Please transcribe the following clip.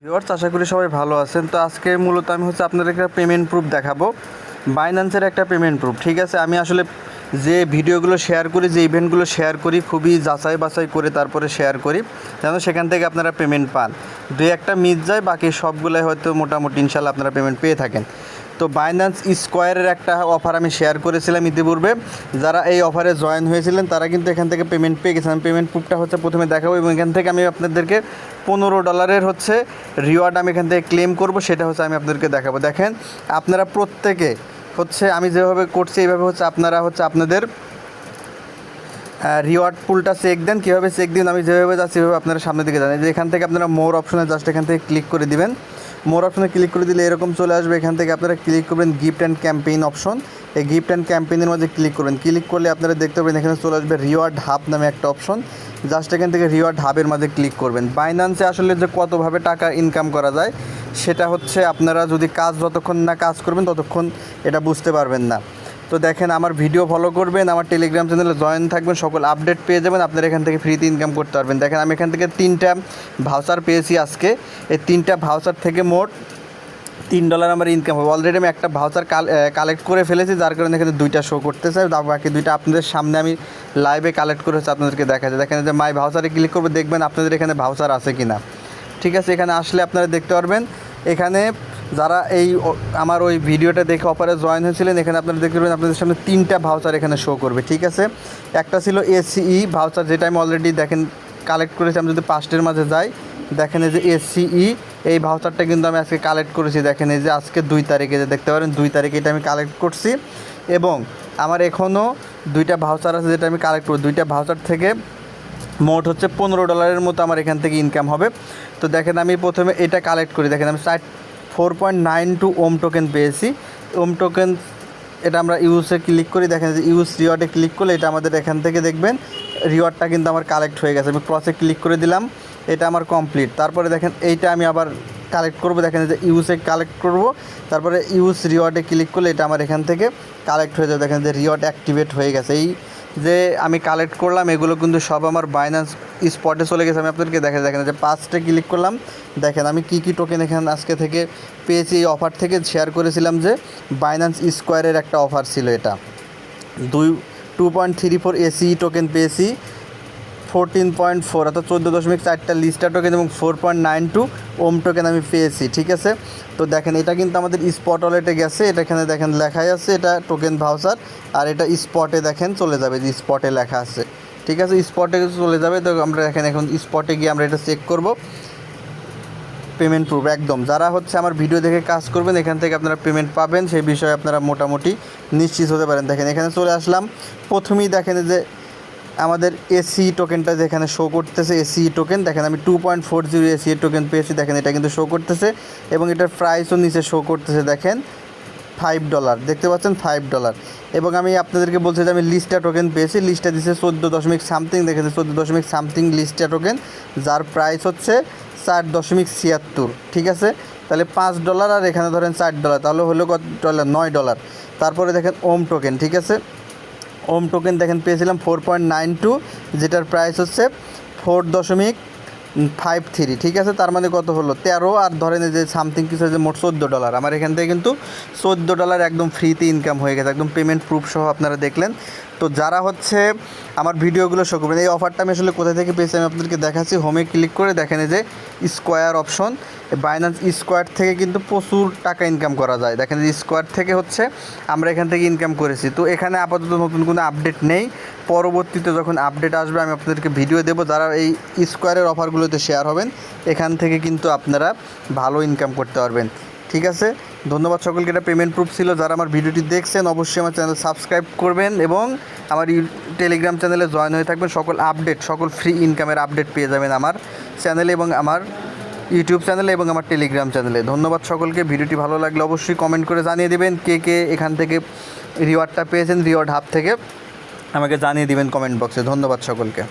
Viewers, আশা করি সবাই ভালো আছেন। তো আজকে মূলত আমি আপনাদের একটা পেমেন্ট প্রুফ দেখাবো, বাইন্যান্সের একটা পেমেন্ট প্রুফ। ঠিক আছে, আমি আসলে যে ভিডিওগুলো শেয়ার করি, যে ইভেন্টগুলো শেয়ার করি, খুবই যাচাই বাছাই করে তারপরে শেয়ার করি, যেন সেখান থেকে আপনারা পেমেন্ট পান। দুই একটা মিস যায়, বাকি সবগুলোই হয়তো মোটামুটি ইনশাল্লাহ আপনারা পেমেন্ট পেয়ে থাকেন। তো বাইন্যান্স স্কোয়ারের একটা অফার আমি শেয়ার করেছিলাম ইতিপূর্বে। যারা এই অফারে জয়েন হয়েছিলেন তারা কিন্তু এখান থেকে পেমেন্ট পেয়ে গেছেন। পেমেন্ট প্রুফটা প্রথমে দেখাবো, এবং এখান থেকে আমি আপনাদেরকে $15 রিওয়ার্ড আমি এখান থেকে ক্লেম করব, সেটা আমি আপনাদেরকে দেখাবো। দেখেন, আপনারা প্রত্যেকে আমি যেভাবে করছি এইভাবে আপনারা আপনাদের রিওয়ার্ড পুলটা চেক দেন। কীভাবে চেক দিন আমি যেভাবে যাচ্ছি সেভাবে আপনারা সামনের দিকে জানেন যে এখান থেকে আপনারা মোর অপশনে জাস্ট এখান থেকে ক্লিক করে দিবেন। মোর অপশনে ক্লিক করে দিলে এরকম চলে আসবে। এখান থেকে আপনারা ক্লিক করবেন গিফট অ্যান্ড ক্যাম্পেইন অপশন। এই গিফট অ্যান্ড ক্যাম্পেইনের মধ্যে ক্লিক করবেন। ক্লিক করলে আপনারা দেখতে পাবেন এখানে চলে আসবে রিওয়ার্ড হাব নামে একটা অপশন। জাস্ট এখান থেকে রিওয়ার্ড হাবের মাঝে ক্লিক করবেন। বাইন্যান্সে আসলে যে কতভাবে টাকা ইনকাম করা যায় সেটা আপনারা যদি যতক্ষণ না কাজ করবেন ততক্ষণ এটা বুঝতে পারবেন না। তো দেখেন, আমার ভিডিও ফলো করবেন, আমার টেলিগ্রাম চ্যানেলে জয়েন থাকবেন, সকল আপডেট পেয়ে যাবেন। আপনারা এখান থেকে ফ্রিতে ইনকাম করতে পারবেন। দেখেন, আমি এখান থেকে 3টা ভাউচার পেয়েছি আজকে। এই 3টা ভাউচার থেকে মোট $3 আমার ইনকাম হবে। অলরেডি আমি একটা ভাউচার কালেক্ট করে ফেলেছি, যার কারণে এখানে 2টা শো করতেছে। বাকি 2টা আপনাদের সামনে আমি লাইভে কালেক্ট করে আপনাদেরকে দেখাচ্ছি। দেখেন যে মাই ভাউচারে ক্লিক করবে, দেখবেন আপনাদের এখানে ভাউচার আছে কি না। ঠিক আছে, এখানে আসলে আপনারা দেখতে পারবেন। এখানে যারা আমার ওই ভিডিওটা দেখে অফারে জয়েন হয়েছিলেন, এখানে আপনারা দেখতে পাবেন আপনাদের সামনে 3টা ভাউচার এখানে শো করবে। ঠিক আছে, একটা ছিল এসিই ভাউচার, যেটা আমি অলরেডি দেখেন কালেক্ট করেছি। আমি যদি পাস্টের মাঝে যাই, দেখেন এই যে এসিই এই ভাউচারটা কিন্তু আমি আজকে কালেক্ট করেছি। দেখেন এই যে আজকে 2 তারিখে, যে দেখতে পারেন 2 তারিখে এটা আমি কালেক্ট করছি, এবং আমার এখনও 2টা ভাউচার আছে যেটা আমি কালেক্ট করি। 2টা ভাউচার থেকে মোট $15 মতো আমার এখান থেকে ইনকাম হবে। তো দেখেন, আমি প্রথমে এটা কালেক্ট করি। দেখেন, আমি 4.92 ওম টোকেন পেয়েছি। ওম টোকেন এটা আমরা ইউজে ক্লিক করি। দেখেন যে ইউজ রিওয়ার্ডে ক্লিক করলে এটা আমাদের এখান থেকে দেখবেন রিওয়ার্ডটা কিন্তু আমার কালেক্ট হয়ে গেছে। আমি ক্রসে ক্লিক করে দিলাম, এটা আমার কমপ্লিট। তারপরে দেখেন এইটা আমি আবার কালেক্ট করব। দেখেন যে ইউজে কালেক্ট করব, তারপরে ইউজ রিওয়ার্ডে ক্লিক করলে এটা আমার এখান থেকে কালেক্ট হয়ে যাবে। দেখেন যে রিওয়ার্ড অ্যাক্টিভেট হয়ে গেছে। এই যে আমি কালেক্ট করলাম এগুলো কিন্তু সব আমার বাইন্যান্স স্পটে চলে গেছে। আমি আপনাদেরকে দেখেন যে পাঁচটে ক্লিক করলাম। দেখেন আমি কী টোকেন এখানে আজকে থেকে পেয়েছি। এই অফার থেকে শেয়ার করেছিলাম যে বাইন্যান্স স্কোয়ারের একটা অফার ছিল, এটা 2.34 এসিই টোকেন পেয়েছি, 14.4 অর্থাৎ 14.4টা লিস্টার টোকেন, এবং 4.92 ওম টোকেন আমি পেয়েছি। ঠিক আছে, তো দেখেন এটা কিন্তু আমাদের স্পট ওয়ালেটে গেছে। এটা এখানে দেখেন লেখাই আছে এটা টোকেন ভাউচার, আর এটা স্পটে দেখেন চলে যাবে, যে স্পটে লেখা আছে। ঠিক আছে, স্পটে চলে যাবে। তো আমরা দেখেন এখন স্পটে গিয়ে আমরা এটা চেক করব। পেমেন্ট প্রুফ একদম, যারা আমার ভিডিও দেখে কাজ করবেন এখান থেকে আপনারা পেমেন্ট পাবেন, সেই বিষয়ে আপনারা মোটামুটি নিশ্চিত হতে পারেন। দেখেন এখানে চলে আসলাম। প্রথমেই দেখেন যে আমাদের এসি টোকেনটা যেখানে শো করতেছে, এসি টোকেন দেখেন আমি 2.40 এসি টোকেন পেয়েছি। দেখেন এটা কিন্তু শো করতেছে, এবং এটার প্রাইসও নিচে শো করতেছে। দেখেন $5 দেখতে পাচ্ছেন, $5। এবং আমি আপনাদেরকে বলছি যে আমি লিস্টা টোকেন পেয়েছি। লিস্টটা দিচ্ছে 14.something, দেখেছি 14.something লিস্টা টোকেন, যার প্রাইস $4.76। ঠিক আছে, তাহলে $5, আর এখানে ধরেন $4, তাহলে হলো কত ডলার? $9। তারপরে দেখেন ওম টোকেন। ঠিক আছে, ওম টোকেন দেখেন পেয়েছিলাম 4.92, যেটার প্রাইস $4.53। ঠিক আছে, তার মানে কত হলো? 13, আর ধরেন যে সামথিং কিছু যে মোট $14। আমার এখান থেকে কিন্তু $14 একদম ফ্রিতে ইনকাম হয়ে গেছে, একদম পেমেন্ট প্রুফ সহ আপনারা দেখলেন। তো যারা আমার ভিডিওগুলো শো করবেন, এই অফারটা আমি আসলে কোথা থেকে পেয়েছি আমি আপনাদেরকে দেখাচ্ছি। হোমে ক্লিক করে দেখেন যে স্কোয়ার অপশন, বাইন্যান্স স্কোয়ার থেকে কিন্তু প্রচুর টাকা ইনকাম করা যায়। দেখেন যে স্কোয়ার থেকে আমরা এখান থেকে ইনকাম করেছি। তো এখানে আপাতত নতুন কোনো আপডেট নেই, পরবর্তীতে যখন আপডেট আসবে আমি আপনাদেরকে ভিডিও দেবো। যারা এই স্কোয়ারের অফারগুলোতে শেয়ার হবেন এখান থেকে কিন্তু আপনারা ভালো ইনকাম করতে পারবেন। ঠিক আছে, ধন্যবাদ সকলকে। এটা পেমেন্ট প্রুফ ছিল। যারা আমার ভিডিওটি দেখছেন অবশ্যই আমার চ্যানেল সাবস্ক্রাইব করবেন, এবং আমার টেলিগ্রাম চ্যানেলে জয়েন হয়ে থাকবেন। সকল ফ্রি ইনকামের আপডেট পেয়ে যাবেন আমার চ্যানেলে, এবং আমার ইউটিউব চ্যানেলে, এবং আমার টেলিগ্রাম চ্যানেলে। ধন্যবাদ সকলকে। ভিডিওটি ভালো লাগলে অবশ্যই কমেন্ট করে জানিয়ে দেবেন কে কে এখান থেকে রিওয়ার্ডটা পেয়েছেন, রিওয়ার্ড হাব থেকে আমাকে জানিয়ে দেবেন কমেন্ট বক্সে। ধন্যবাদ সকলকে।